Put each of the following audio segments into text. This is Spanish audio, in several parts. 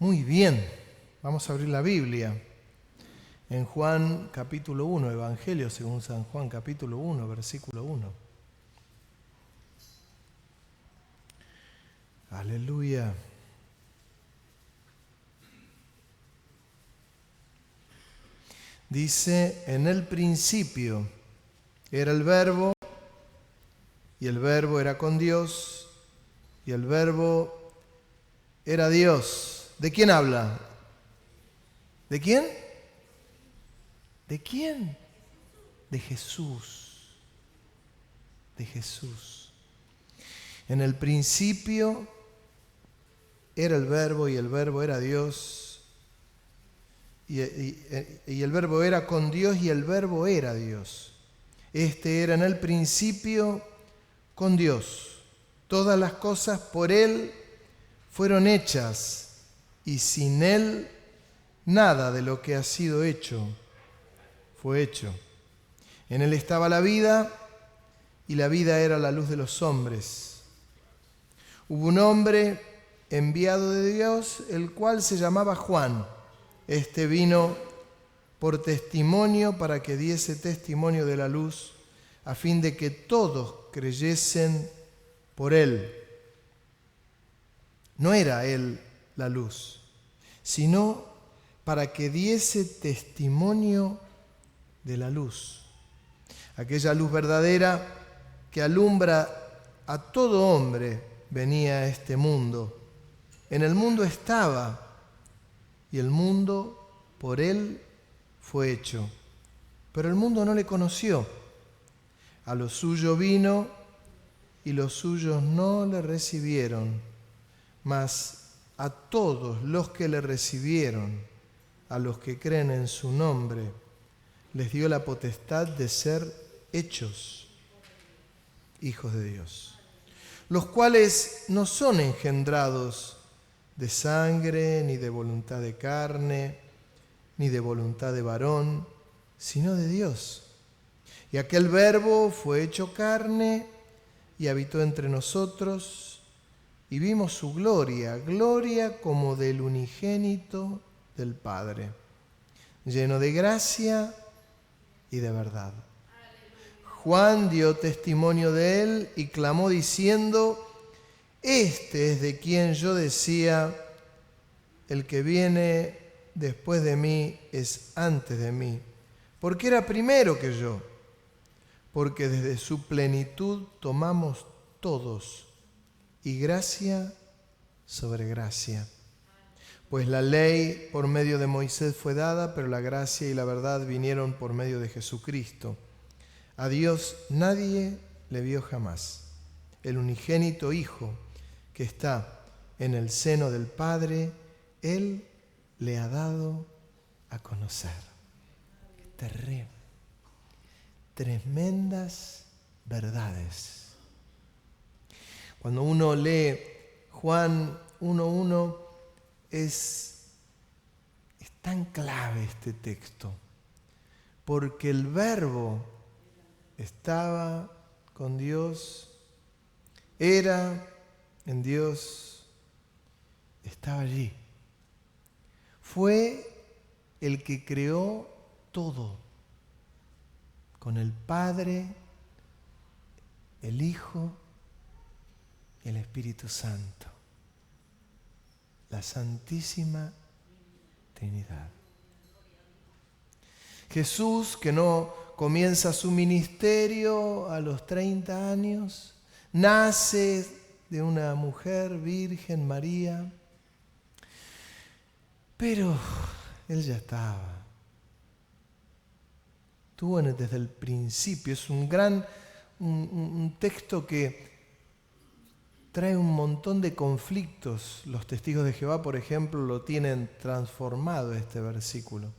Muy bien, vamos a abrir la Biblia. En Juan capítulo 1, Evangelio según San Juan capítulo 1, versículo 1. Aleluya. Dice, en el principio era el Verbo, y el Verbo era con Dios, y el Verbo era Dios. ¿De quién habla? ¿De quién? ¿De quién? De Jesús. De Jesús. En el principio era el Verbo, y el Verbo era Dios, y el Verbo era con Dios, y el Verbo era Dios. Este era en el principio con Dios. Todas las cosas por Él fueron hechas, y sin Él nada de lo que ha sido hecho fue hecho. En Él estaba la vida, y la vida era la luz de los hombres. Hubo un hombre enviado de Dios, el cual se llamaba Juan. Este vino por testimonio, para que diese testimonio de la luz, a fin de que todos creyesen por él. No era él la luz, sino para que diese testimonio de la luz. Aquella luz verdadera que alumbra a todo hombre venía a este mundo. En el mundo estaba, y el mundo por él fue hecho, pero el mundo no le conoció. A lo suyo vino, y los suyos no le recibieron, mas a todos los que le recibieron, a los que creen en su nombre, les dio la potestad de ser hechos hijos de Dios, los cuales no son engendrados de sangre, ni de voluntad de carne, ni de voluntad de varón, sino de Dios. Y aquel Verbo fue hecho carne y habitó entre nosotros, y vimos su gloria, gloria como del unigénito del Padre, lleno de gracia y de verdad. Juan dio testimonio de él y clamó diciendo: este es de quien yo decía, el que viene después de mí es antes de mí, porque era primero que yo, porque desde su plenitud tomamos todos, y gracia sobre gracia. Pues la ley por medio de Moisés fue dada, pero la gracia y la verdad vinieron por medio de Jesucristo. A Dios nadie le vio jamás. El unigénito Hijo, que está en el seno del Padre, Él le ha dado a conocer. Qué terrible. Tremendas verdades. Cuando uno lee Juan 1:1, es tan clave este texto, porque el Verbo estaba con Dios, era en Dios, estaba allí. Fue el que creó todo, con el Padre, el Hijo y el Espíritu Santo, la Santísima Trinidad. Jesús, que no comienza su ministerio a los 30 años, nace de una mujer virgen, María, pero él ya estaba. Tuvo desde el principio. Es un texto que trae un montón de conflictos. Los testigos de Jehová, por ejemplo, lo tienen transformado este versículo,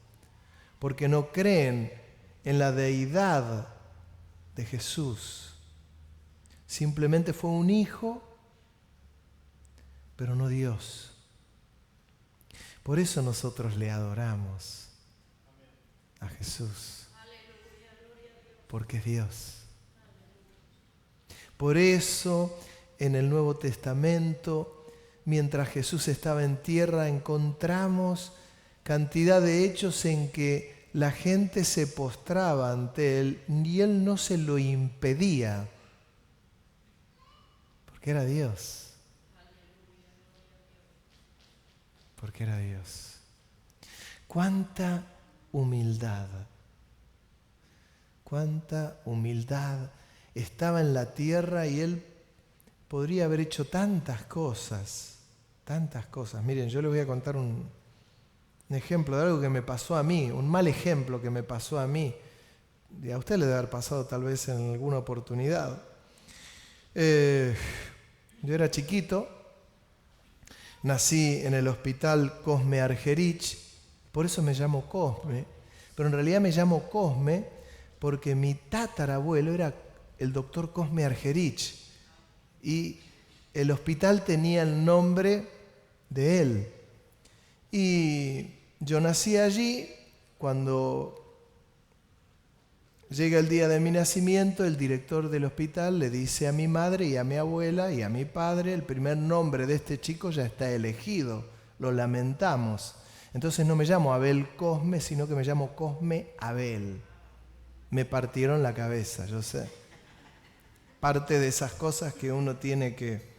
porque no creen en la deidad de Jesús. Simplemente fue un hijo, pero no Dios. Por eso nosotros le adoramos a Jesús, porque es Dios. Por eso en el Nuevo Testamento mientras Jesús estaba en tierra, encontramos cantidad de hechos en que la gente se postraba ante Él y Él no se lo impedía, porque era Dios. Porque era Dios. ¡Cuánta humildad! ¡Cuánta humildad! Estaba en la tierra y Él podría haber hecho tantas cosas, tantas cosas. Miren, yo les voy a contar un ejemplo de algo que me pasó a mí, un mal ejemplo que me pasó a mí. Y a usted le debe haber pasado tal vez en alguna oportunidad. Yo era chiquito, nací en el hospital Cosme Argerich, por eso me llamo Cosme, pero en realidad me llamo Cosme porque mi tatarabuelo era el doctor Cosme Argerich y el hospital tenía el nombre de él. Y yo nací allí. Cuando llega el día de mi nacimiento, el director del hospital le dice a mi madre y a mi abuela y a mi padre: el primer nombre de este chico ya está elegido, lo lamentamos. Entonces no me llamo Abel Cosme, sino que me llamo Cosme Abel. Me partieron la cabeza, yo sé. Parte de esas cosas que uno tiene que...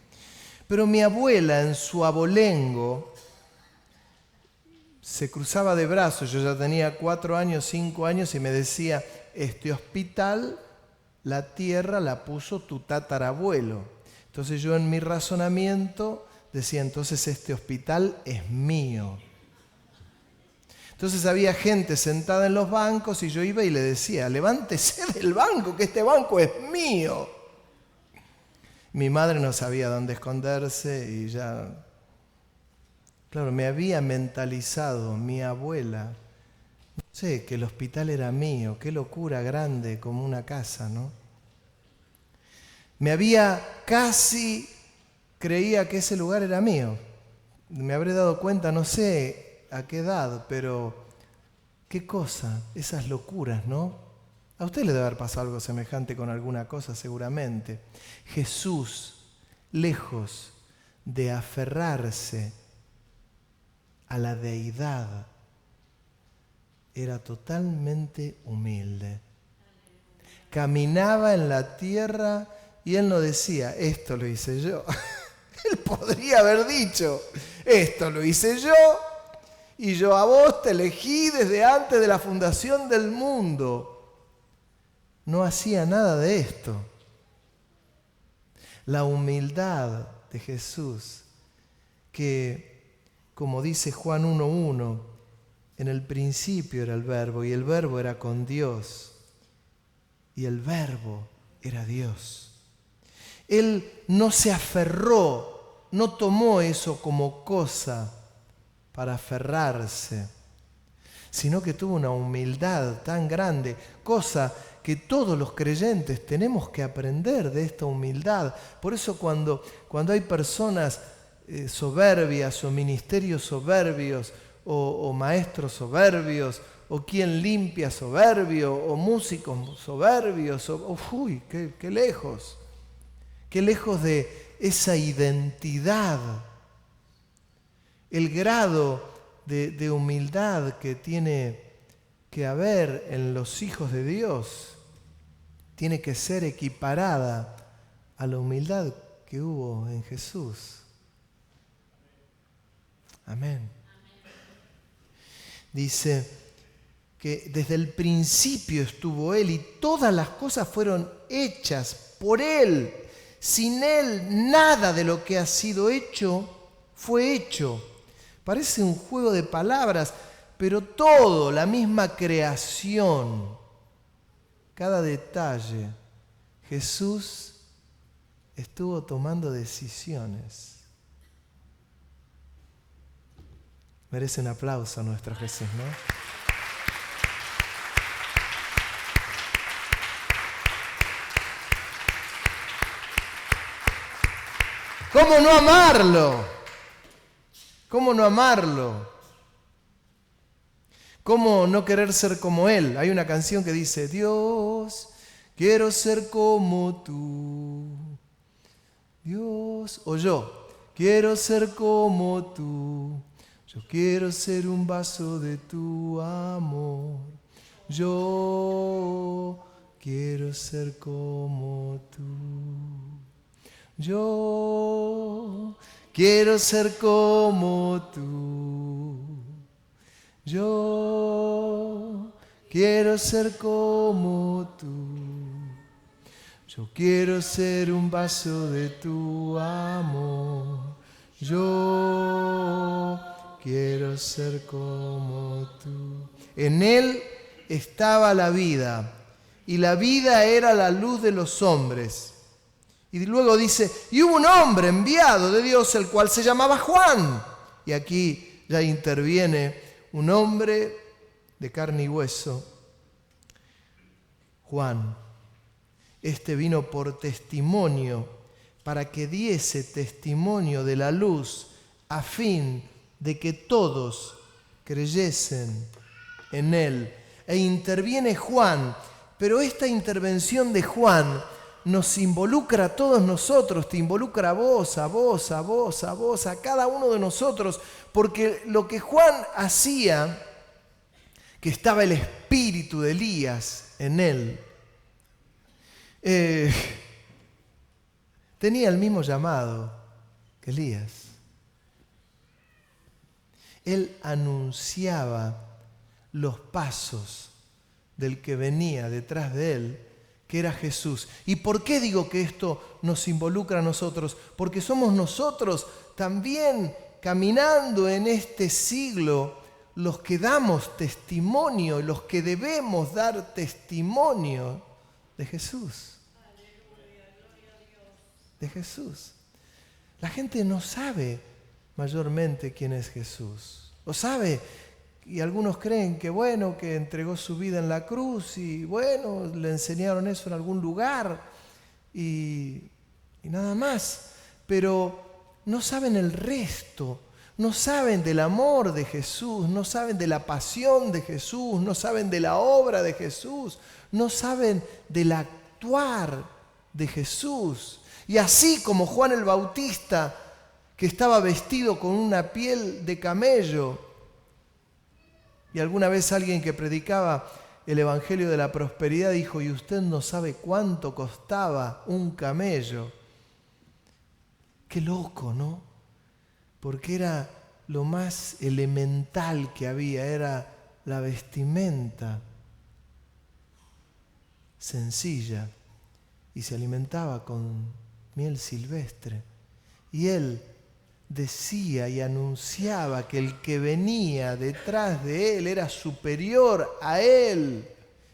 Pero mi abuela, en su abolengo, se cruzaba de brazos. Yo ya tenía 4 años, 5 años, y me decía: este hospital, la tierra la puso tu tatarabuelo. Entonces yo, en mi razonamiento, decía: entonces este hospital es mío. Entonces había gente sentada en los bancos y yo iba y le decía: levántese del banco, que este banco es mío. Mi madre no sabía dónde esconderse y ya... Claro, me había mentalizado mi abuela. No sé, que el hospital era mío. Qué locura grande, como una casa, ¿no? Me había casi... Creía que ese lugar era mío. Me habré dado cuenta, no sé a qué edad, pero qué cosa, esas locuras, ¿no? A usted le debe haber pasado algo semejante con alguna cosa, seguramente. Jesús, lejos de aferrarse a la deidad, era totalmente humilde. Caminaba en la tierra y Él no decía: esto lo hice yo. Él podría haber dicho: esto lo hice yo y yo a vos te elegí desde antes de la fundación del mundo. No hacía nada de esto. La humildad de Jesús, que, como dice Juan 1:1, en el principio era el Verbo, y el Verbo era con Dios, y el Verbo era Dios. Él no se aferró, no tomó eso como cosa para aferrarse, sino que tuvo una humildad tan grande, cosa que todos los creyentes tenemos que aprender de esta humildad. Por eso cuando hay personas soberbias o ministerios soberbios o maestros soberbios o quien limpia soberbio o músicos soberbios, uy, qué lejos de esa identidad. El grado de humildad que tiene que haber en los hijos de Dios tiene que ser equiparada a la humildad que hubo en Jesús. Amén. Dice que desde el principio estuvo Él y todas las cosas fueron hechas por Él. Sin Él nada de lo que ha sido hecho fue hecho. Parece un juego de palabras, pero todo, la misma creación, cada detalle, Jesús estuvo tomando decisiones. Merece un aplauso a nuestro Jesús, ¿no? ¿Cómo no amarlo? ¿Cómo no amarlo? ¿Cómo no querer ser como Él? Hay una canción que dice: Dios, quiero ser como tú. Dios, o yo, quiero ser como tú. Yo quiero ser un vaso de tu amor. Yo quiero ser como tú. Yo quiero ser como tú. Yo quiero ser como tú. Yo quiero ser un vaso de tu amor. Yo quiero ser como tú. En Él estaba la vida, y la vida era la luz de los hombres. Y luego dice, y hubo un hombre enviado de Dios, el cual se llamaba Juan. Y aquí ya interviene un hombre de carne y hueso, Juan. Este vino por testimonio, para que diese testimonio de la luz, a fin de que todos creyesen en él. E interviene Juan, pero esta intervención de Juan nos involucra a todos nosotros, te involucra a vos, a vos, a vos, a vos, a cada uno de nosotros, porque lo que Juan hacía, que estaba el espíritu de Elías en él, tenía el mismo llamado que Elías. Él anunciaba los pasos del que venía detrás de él, que era Jesús. ¿Y por qué digo que esto nos involucra a nosotros? Porque somos nosotros también caminando en este siglo los que damos testimonio, los que debemos dar testimonio de Jesús. De Jesús. La gente no sabe mayormente quién es Jesús. O sabe, y algunos creen que bueno, que entregó su vida en la cruz y bueno, le enseñaron eso en algún lugar y nada más. Pero no saben el resto, no saben del amor de Jesús, no saben de la pasión de Jesús, no saben de la obra de Jesús, no saben del actuar de Jesús. Y así como Juan el Bautista, que estaba vestido con una piel de camello, y alguna vez alguien que predicaba el Evangelio de la Prosperidad dijo, y usted no sabe cuánto costaba un camello. Qué loco, ¿no? Porque era lo más elemental que había, era la vestimenta sencilla, y se alimentaba con miel silvestre. Y él decía y anunciaba que el que venía detrás de él era superior a él.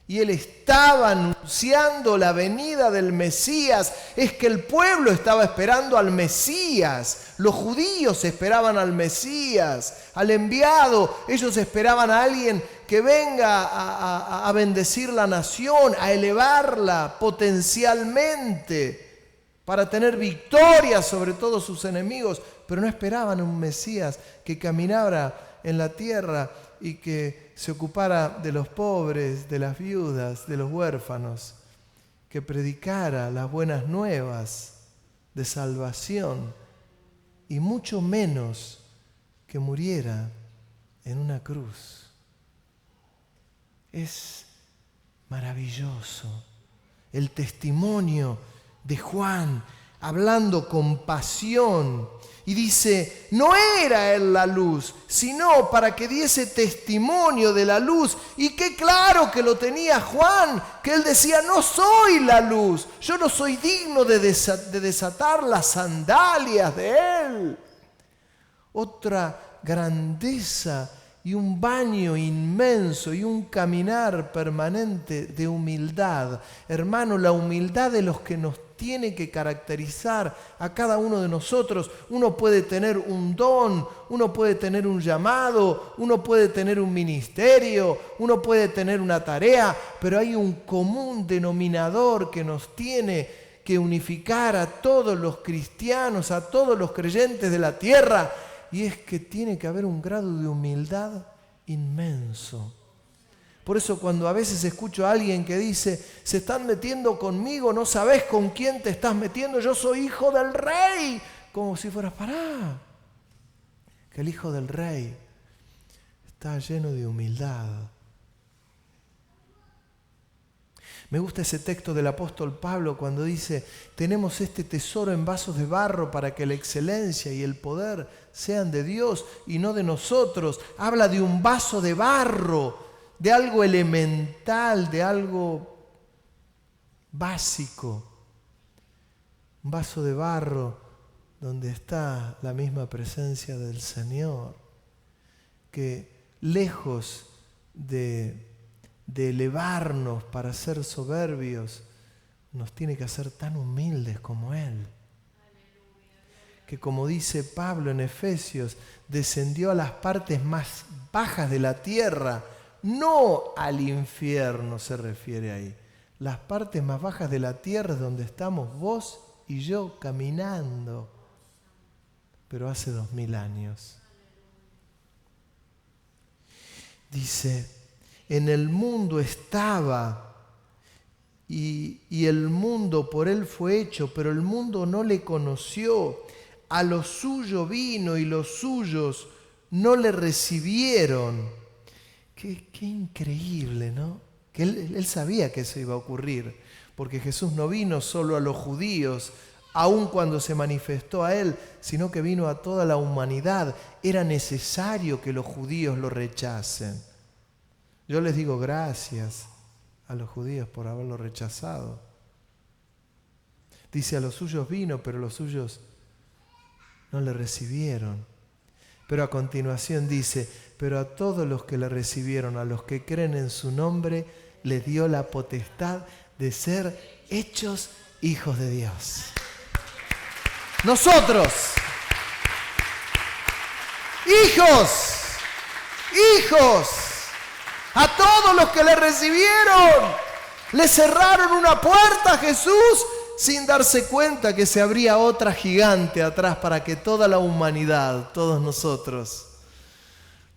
Y él estaba anunciando la venida del Mesías. Es que el pueblo estaba esperando al Mesías. Los judíos esperaban al Mesías, al enviado. Ellos esperaban a alguien que venga a bendecir la nación, a elevarla potencialmente, para tener victoria sobre todos sus enemigos, pero no esperaban un Mesías que caminara en la tierra y que se ocupara de los pobres, de las viudas, de los huérfanos, que predicara las buenas nuevas de salvación y mucho menos que muriera en una cruz. Es maravilloso el testimonio de Juan, hablando con pasión, y dice, no era él la luz, sino para que diese testimonio de la luz. Y qué claro que lo tenía Juan, que él decía, no soy la luz, yo no soy digno de desatar las sandalias de él. Otra grandeza y un baño inmenso y un caminar permanente de humildad. Hermano, la humildad de los que nos tiene que caracterizar a cada uno de nosotros. Uno puede tener un don, uno puede tener un llamado, uno puede tener un ministerio, uno puede tener una tarea, pero hay un común denominador que nos tiene que unificar a todos los cristianos, a todos los creyentes de la tierra, y es que tiene que haber un grado de humildad inmenso. Por eso cuando a veces escucho a alguien que dice, se están metiendo conmigo, no sabes con quién te estás metiendo, yo soy hijo del rey. como si fuera, pará, que el Hijo del Rey está lleno de humildad. Me gusta ese texto del apóstol Pablo cuando dice, tenemos este tesoro en vasos de barro para que la excelencia y el poder sean de Dios y no de nosotros. Habla de un vaso de barro, de algo elemental, de algo básico. Un vaso de barro donde está la misma presencia del Señor, que lejos de elevarnos para ser soberbios, nos tiene que hacer tan humildes como Él. Que como dice Pablo en Efesios, descendió a las partes más bajas de la tierra, no al infierno se refiere ahí. Las partes más bajas de la tierra es donde estamos vos y yo caminando, pero hace 2000 años. Dice, en el mundo estaba y el mundo por él fue hecho, pero el mundo no le conoció. A lo suyo vino y los suyos no le recibieron. Qué increíble, ¿no? Que él sabía que eso iba a ocurrir, porque Jesús no vino solo a los judíos, aun cuando se manifestó a él, sino que vino a toda la humanidad. Era necesario que los judíos lo rechacen. Yo les digo gracias a los judíos por haberlo rechazado. Dice, a los suyos vino, pero los suyos no le recibieron. Pero a continuación dice, pero a todos los que le recibieron, a los que creen en su nombre, les dio la potestad de ser hechos hijos de Dios. Nosotros, hijos, a todos los que le recibieron, le cerraron una puerta a Jesús sin darse cuenta que se abría otra gigante atrás para que toda la humanidad, todos nosotros,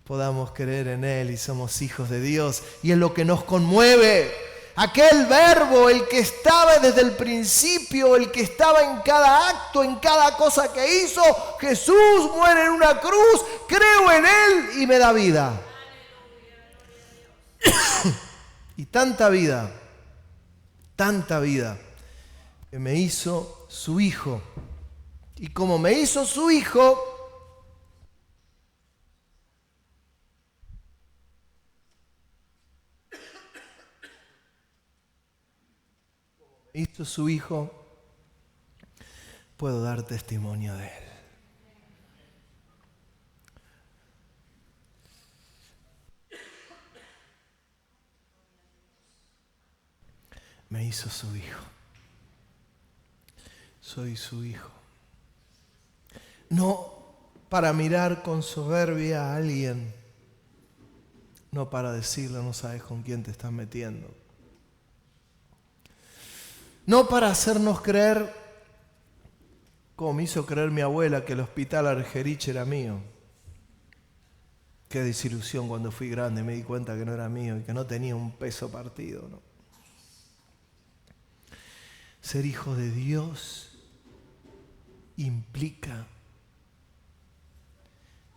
podamos creer en Él y somos hijos de Dios. Y es lo que nos conmueve. Aquel verbo, el que estaba desde el principio, el que estaba en cada acto, en cada cosa que hizo, Jesús muere en una cruz, creo en Él y me da vida. Y tanta vida, que me hizo su Hijo. Y como me hizo su Hijo, puedo dar testimonio de Él. Me hizo su Hijo. Soy su Hijo. No para mirar con soberbia a alguien, no para decirle no sabes con quién te estás metiendo. No para hacernos creer, como me hizo creer mi abuela, que el hospital Argerich era mío. Qué desilusión cuando fui grande, me di cuenta que no era mío y que no tenía un peso partido, ¿no? Ser hijo de Dios implica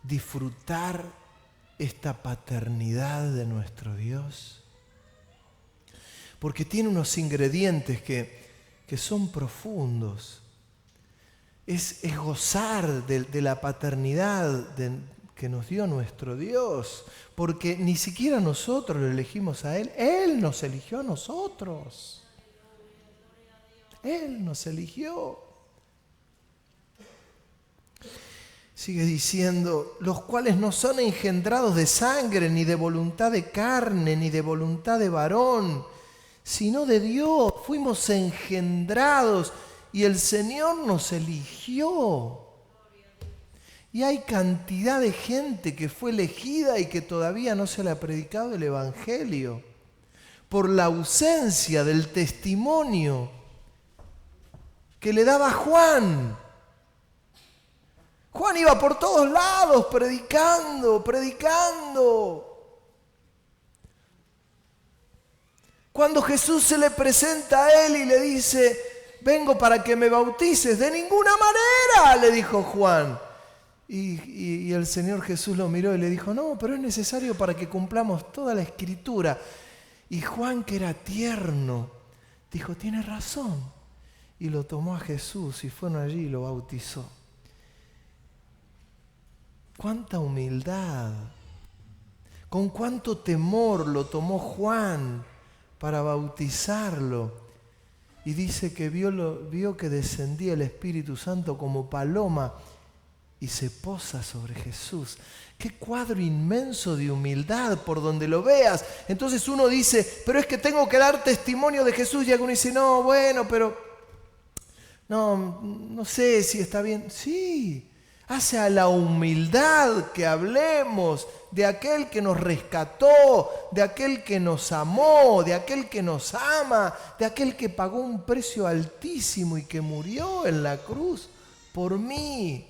disfrutar esta paternidad de nuestro Dios, porque tiene unos ingredientes que son profundos. Es gozar de la paternidad que nos dio nuestro Dios, porque ni siquiera nosotros lo elegimos a Él, Él nos eligió a nosotros. Él nos eligió. Sigue diciendo, los cuales no son engendrados de sangre, ni de voluntad de carne, ni de voluntad de varón, sino de Dios. Fuimos engendrados y el Señor nos eligió. Y hay cantidad de gente que fue elegida y que todavía no se le ha predicado el Evangelio por la ausencia del testimonio que le daba Juan. Juan iba por todos lados predicando. Cuando Jesús se le presenta a él y le dice, vengo para que me bautices. De ninguna manera, le dijo Juan. Y el Señor Jesús lo miró y le dijo, no, pero es necesario para que cumplamos toda la Escritura. Y Juan, que era tierno, dijo, tienes razón. Y lo tomó a Jesús y fueron allí y lo bautizó. ¡Cuánta humildad! Con cuánto temor lo tomó Juan para bautizarlo. Y dice que vio que descendía el Espíritu Santo como paloma y se posa sobre Jesús. ¡Qué cuadro inmenso de humildad por donde lo veas! Entonces uno dice, pero es que tengo que dar testimonio de Jesús. Y alguno dice, no, bueno, pero no sé si está bien. Sí, hace a la humildad que hablemos de aquel que nos rescató, de aquel que nos amó, de aquel que nos ama, de aquel que pagó un precio altísimo y que murió en la cruz por mí.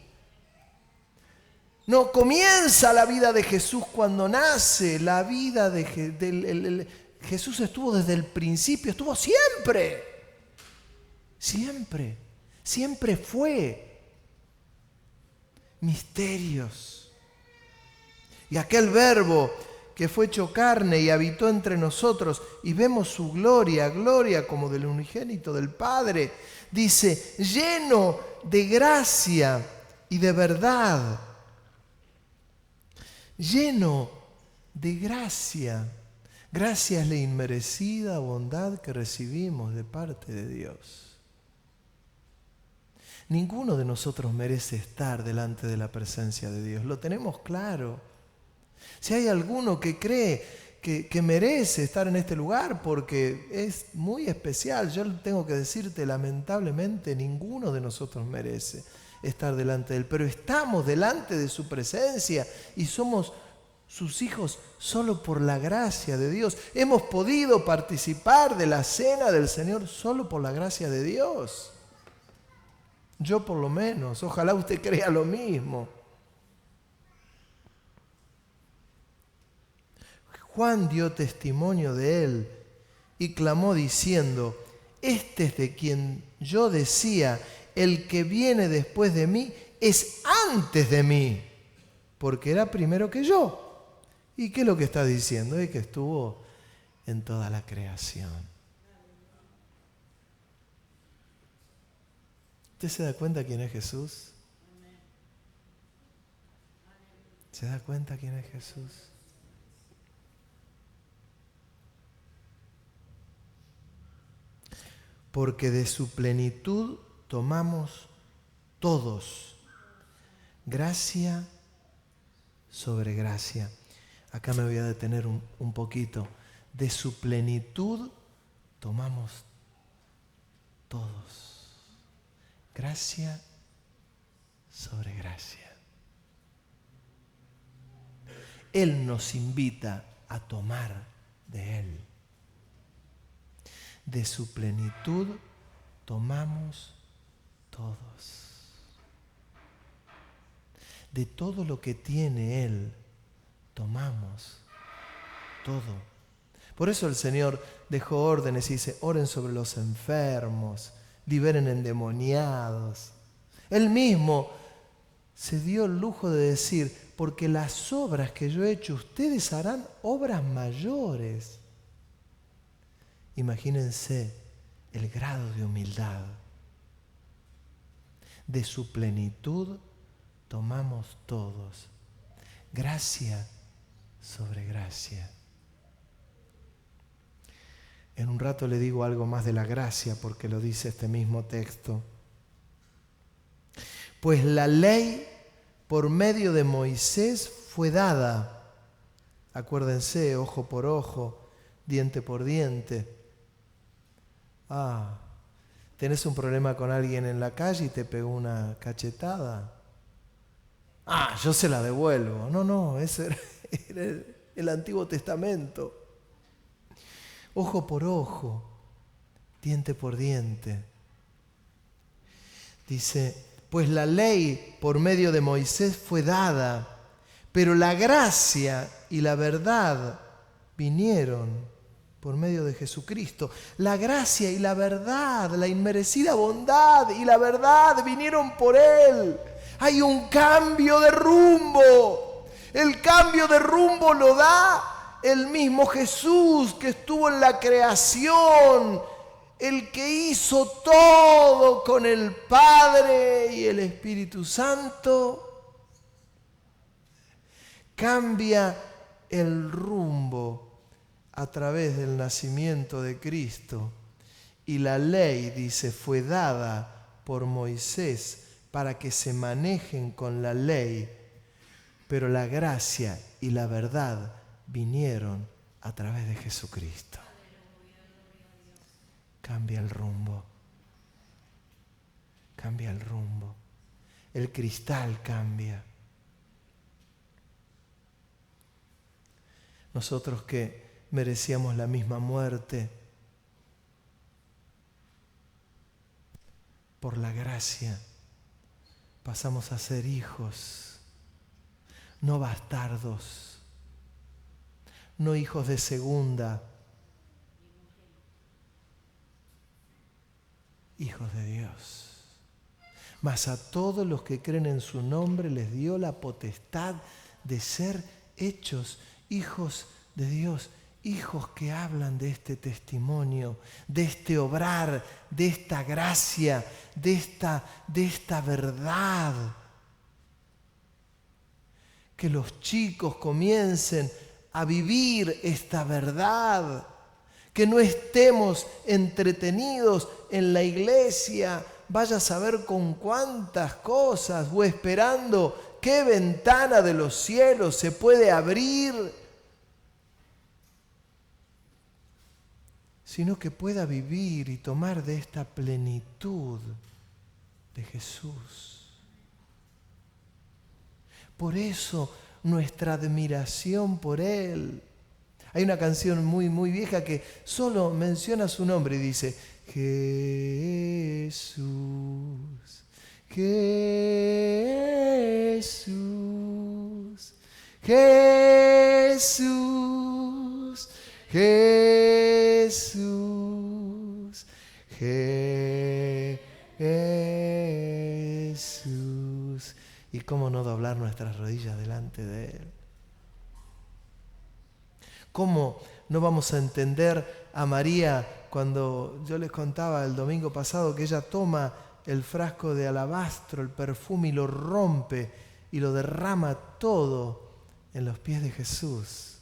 No comienza la vida de Jesús cuando nace, la vida de Jesús estuvo desde el principio, estuvo siempre, siempre fue. Misterios. Y aquel Verbo que fue hecho carne y habitó entre nosotros y vemos su gloria como del unigénito del Padre, dice, lleno de gracia y de verdad. Lleno de gracia. Gracia es la inmerecida bondad que recibimos de parte de Dios. Ninguno de nosotros merece estar delante de la presencia de Dios. Lo tenemos claro. Si hay alguno que cree que merece estar en este lugar porque es muy especial, yo tengo que decirte, lamentablemente, ninguno de nosotros merece estar delante de Él. Pero estamos delante de su presencia y somos sus hijos solo por la gracia de Dios. Hemos podido participar de la cena del Señor solo por la gracia de Dios. Yo por lo menos, ojalá usted crea lo mismo. Juan dio testimonio de él y clamó diciendo, este es de quien yo decía, el que viene después de mí es antes de mí, porque era primero que yo. ¿Y qué es lo que está diciendo? Es que estuvo en toda la creación. ¿Usted se da cuenta quién es Jesús? ¿Se da cuenta quién es Jesús? Porque de su plenitud tomamos todos gracia sobre gracia. Acá me voy a detener un poquito. De su plenitud tomamos todos gracia sobre gracia. Él nos invita a tomar de Él. De su plenitud tomamos todos. De todo lo que tiene Él, tomamos todo. Por eso el Señor dejó órdenes y dice, oren sobre los enfermos, liberen endemoniados. Él mismo se dio el lujo de decir, porque las obras que yo he hecho, ustedes harán obras mayores. Imagínense el grado de humildad. De su plenitud tomamos todos. Gracia sobre gracia. En un rato le digo algo más de la gracia porque lo dice este mismo texto. Pues la ley por medio de Moisés fue dada. Acuérdense, ojo por ojo, diente por diente. ¿Tenés un problema con alguien en la calle y te pegó una cachetada? Yo se la devuelvo. No, ese era el Antiguo Testamento. Ojo por ojo, diente por diente. Dice, pues la ley por medio de Moisés fue dada, pero la gracia y la verdad vinieron por medio de Jesucristo. La gracia y la verdad, la inmerecida bondad y la verdad vinieron por Él. Hay un cambio de rumbo. El cambio de rumbo lo da el mismo Jesús que estuvo en la creación, el que hizo todo con el Padre y el Espíritu Santo. Cambia el rumbo a través del nacimiento de Cristo. Y la ley, dice, fue dada por Moisés para que se manejen con la ley, pero la gracia y la verdad vinieron a través de Jesucristo. Cambia el rumbo. Cambia el rumbo. El cristal cambia. Nosotros que merecíamos la misma muerte, por la gracia pasamos a ser hijos, no bastardos, no hijos de segunda, hijos de Dios. Mas a todos los que creen en su nombre les dio la potestad de ser hechos hijos de Dios. Hijos que hablan de este testimonio, de este obrar, de esta gracia, de esta verdad. Que los chicos comiencen a vivir esta verdad. Que no estemos entretenidos en la iglesia, vaya a saber con cuántas cosas, o esperando qué ventana de los cielos se puede abrir, sino que pueda vivir y tomar de esta plenitud de Jesús. Por eso nuestra admiración por Él. Hay una canción muy, muy vieja que solo menciona su nombre y dice: Jesús, Jesús, Jesús, Jesús, Jesús. ¿Y cómo no doblar nuestras rodillas delante de Él? ¿Cómo no vamos a entender a María cuando yo les contaba el domingo pasado que ella toma el frasco de alabastro, el perfume, y lo rompe y lo derrama todo en los pies de Jesús?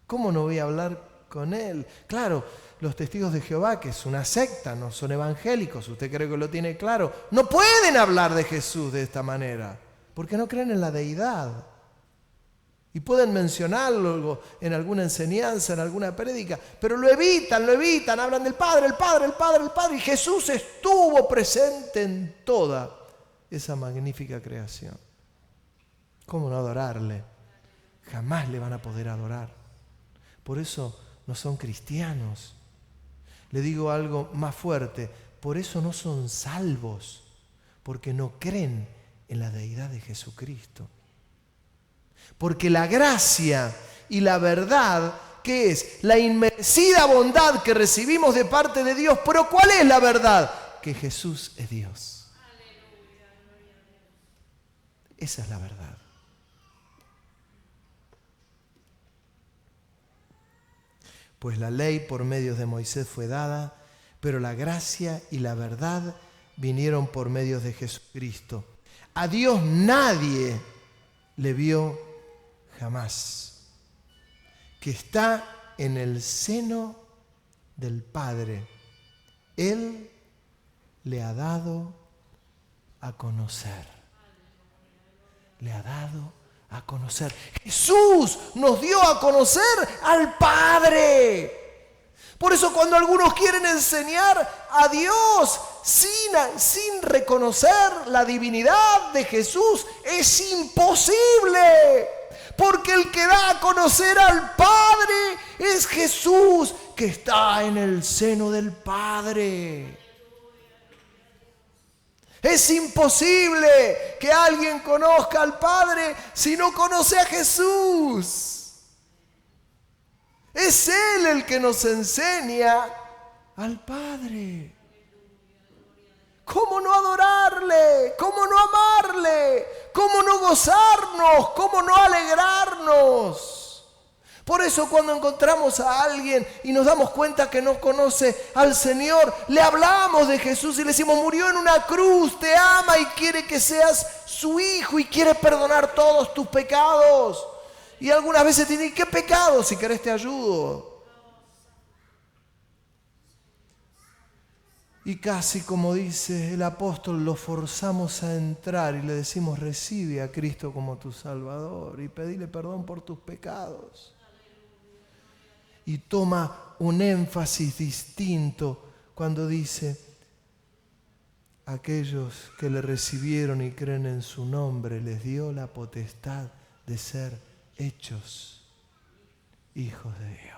¿Cómo no voy a hablar con Él? Claro, los testigos de Jehová, que es una secta, no son evangélicos, usted cree que lo tiene claro, no pueden hablar de Jesús de esta manera, porque no creen en la deidad. Y pueden mencionarlo en alguna enseñanza, en alguna prédica, pero lo evitan, hablan del Padre, el Padre, el Padre, el Padre, y Jesús estuvo presente en toda esa magnífica creación. ¿Cómo no adorarle? Jamás le van a poder adorar. Por eso no son cristianos. Le digo algo más fuerte, por eso no son salvos, porque no creen en la deidad de Jesucristo. Porque la gracia y la verdad, ¿qué es? La inmerecida bondad que recibimos de parte de Dios. Pero ¿cuál es la verdad? Que Jesús es Dios. Esa es la verdad. Pues la ley por medio de Moisés fue dada, pero la gracia y la verdad vinieron por medio de Jesucristo. A Dios nadie le vio jamás, que está en el seno del Padre. Él le ha dado a conocer. Le ha dado a conocer. Jesús nos dio a conocer al Padre. Por eso cuando algunos quieren enseñar a Dios sin reconocer la divinidad de Jesús, es imposible. Porque el que da a conocer al Padre es Jesús, que está en el seno del Padre. Es imposible que alguien conozca al Padre si no conoce a Jesús. Es Él el que nos enseña al Padre. ¿Cómo no adorarle? ¿Cómo no amarle? ¿Cómo no gozarnos? ¿Cómo no alegrarnos? Por eso cuando encontramos a alguien y nos damos cuenta que no conoce al Señor, le hablamos de Jesús y le decimos, murió en una cruz, te ama y quiere que seas su hijo y quiere perdonar todos tus pecados. Y algunas veces te dicen, ¿qué pecado? Si querés te ayudo. Y casi como dice el apóstol, lo forzamos a entrar y le decimos, recibe a Cristo como tu Salvador y pedile perdón por tus pecados. Y toma un énfasis distinto cuando dice, aquellos que le recibieron y creen en su nombre, les dio la potestad de ser hechos hijos de Dios.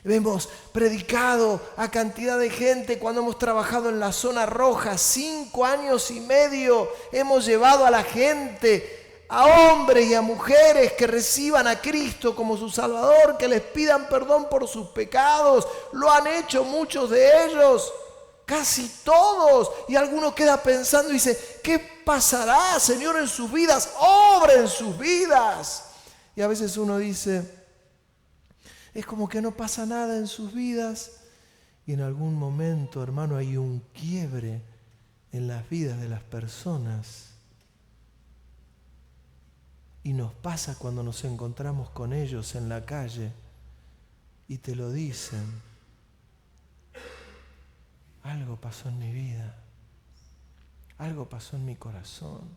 Hemos predicado a cantidad de gente cuando hemos trabajado en la zona roja, 5 años y medio hemos llevado a la gente, a hombres y a mujeres que reciban a Cristo como su Salvador, que les pidan perdón por sus pecados. Lo han hecho muchos de ellos, casi todos. Y alguno queda pensando y dice, ¿qué pasará, Señor, en sus vidas? Obra en sus vidas. Y a veces uno dice, es como que no pasa nada en sus vidas. Y en algún momento, hermano, hay un quiebre en las vidas de las personas. Y nos pasa cuando nos encontramos con ellos en la calle y te lo dicen. Algo pasó en mi vida. Algo pasó en mi corazón.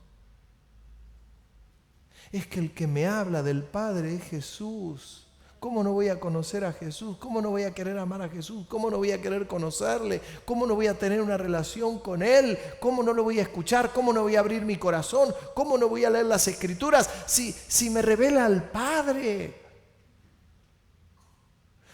Es que el que me habla del Padre es Jesús. ¿Cómo no voy a conocer a Jesús? ¿Cómo no voy a querer amar a Jesús? ¿Cómo no voy a querer conocerle? ¿Cómo no voy a tener una relación con Él? ¿Cómo no lo voy a escuchar? ¿Cómo no voy a abrir mi corazón? ¿Cómo no voy a leer las Escrituras si me revela al Padre?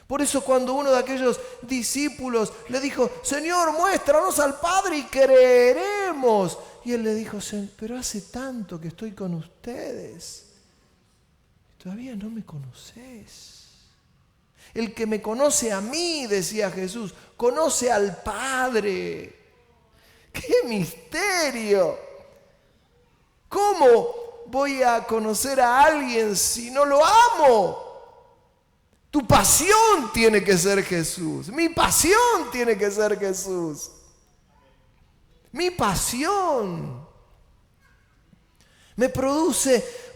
Por eso cuando uno de aquellos discípulos le dijo, Señor, muéstranos al Padre y creeremos. Y Él le dijo, pero hace tanto que estoy con ustedes. Todavía no me conocés. El que me conoce a mí, decía Jesús, conoce al Padre. ¡Qué misterio! ¿Cómo voy a conocer a alguien si no lo amo? Tu pasión tiene que ser Jesús. Mi pasión tiene que ser Jesús. Mi pasión me produce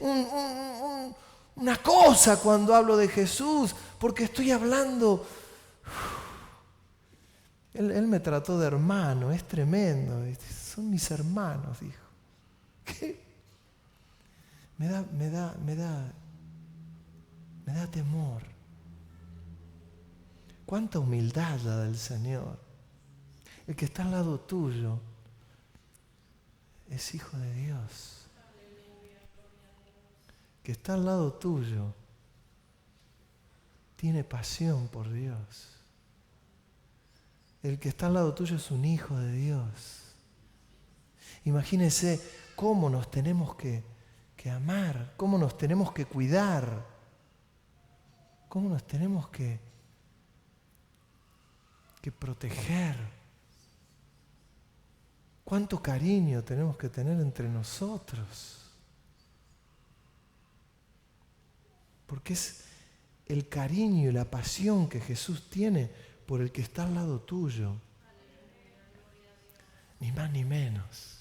una cosa cuando hablo de Jesús, porque estoy hablando. Él me trató de hermano, es tremendo. Son mis hermanos, dijo. ¿Qué? Me da temor. Cuánta humildad la del Señor. El que está al lado tuyo es hijo de Dios. Que está al lado tuyo tiene pasión por Dios. El que está al lado tuyo es un hijo de Dios. Imagínense cómo nos tenemos que amar, cómo nos tenemos que cuidar, cómo nos tenemos que proteger. Cuánto cariño tenemos que tener entre nosotros. Porque es el cariño y la pasión que Jesús tiene por el que está al lado tuyo. Ni más ni menos.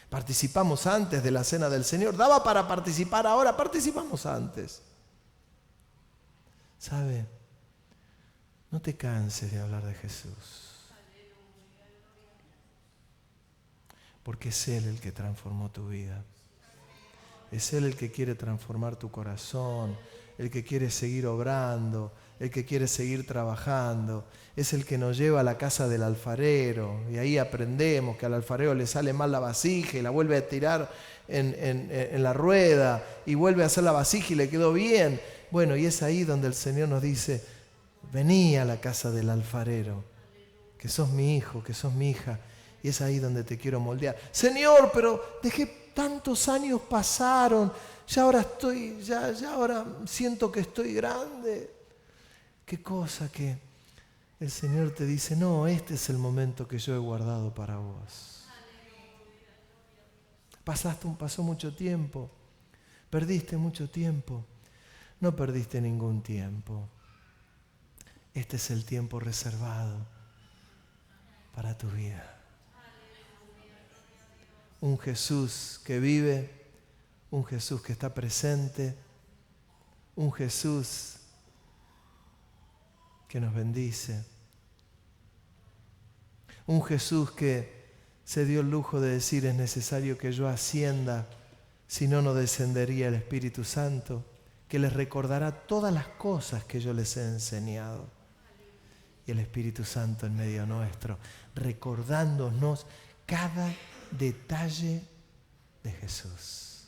Participamos antes de la cena del Señor. Daba para participar ahora, participamos antes. ¿Sabe? No te canses de hablar de Jesús. Porque es Él el que transformó tu vida. Es Él el que quiere transformar tu corazón, el que quiere seguir obrando, el que quiere seguir trabajando. Es el que nos lleva a la casa del alfarero y ahí aprendemos que al alfarero le sale mal la vasija y la vuelve a tirar en la rueda y vuelve a hacer la vasija y le quedó bien. Bueno, y es ahí donde el Señor nos dice, vení a la casa del alfarero, que sos mi hijo, que sos mi hija, y es ahí donde te quiero moldear. Señor, pero dejé tantos años pasaron, ya ahora estoy, ya ahora siento que estoy grande. Qué cosa que el Señor te dice, no, este es el momento que yo he guardado para vos. Pasó mucho tiempo, perdiste mucho tiempo. No perdiste ningún tiempo. Este es el tiempo reservado para tu vida. Un Jesús que vive, un Jesús que está presente, un Jesús que nos bendice, un Jesús que se dio el lujo de decir es necesario que yo ascienda, si no, no descendería el Espíritu Santo, que les recordará todas las cosas que yo les he enseñado. Y el Espíritu Santo en medio nuestro, recordándonos cada detalle de Jesús.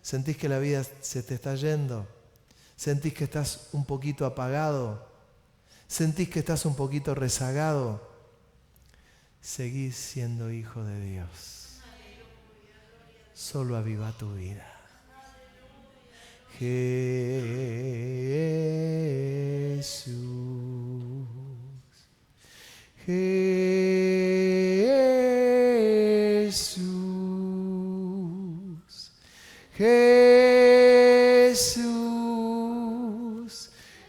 ¿Sentís que la vida se te está yendo? ¿Sentís que estás un poquito apagado? ¿Sentís que estás un poquito rezagado? Seguís siendo hijo de Dios. Solo aviva tu vida. Jesús, Jesús, Jesús,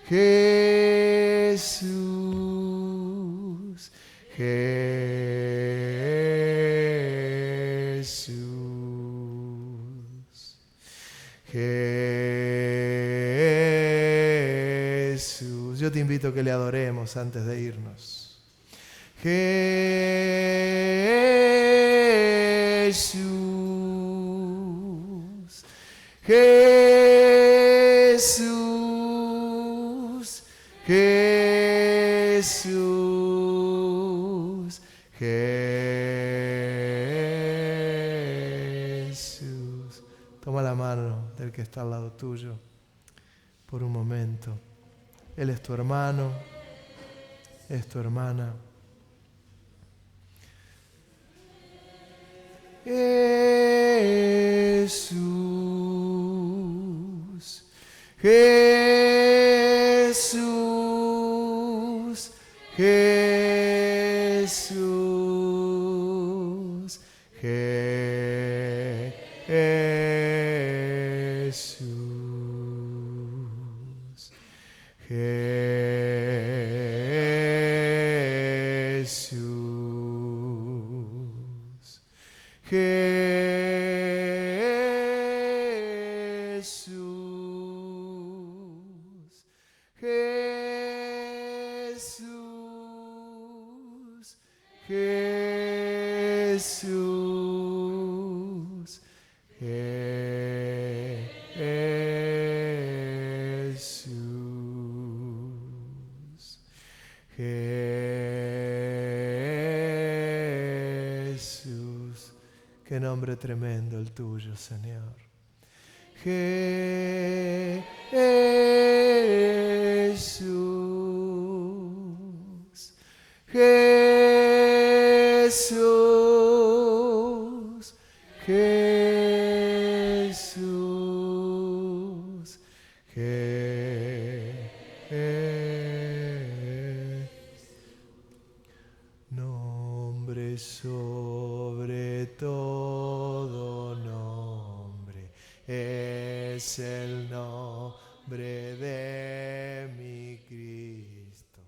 Jesús, Jesús, Jesús. Yo te invito a que le adoremos antes de irnos. Jesús, Jesús, Jesús, Jesús. Toma la mano del que está al lado tuyo por un momento. Él es tu hermano, es tu hermana. Jesús, Jesús, Jesús, Jesús, Jesús, Jesús, Jesús, Jesús, Jesús, Jesús. Qué nombre tremendo el tuyo, Señor. Jesús, Jesús, Jesús, nombre sobre todo nombre, es el nombre de mi Cristo.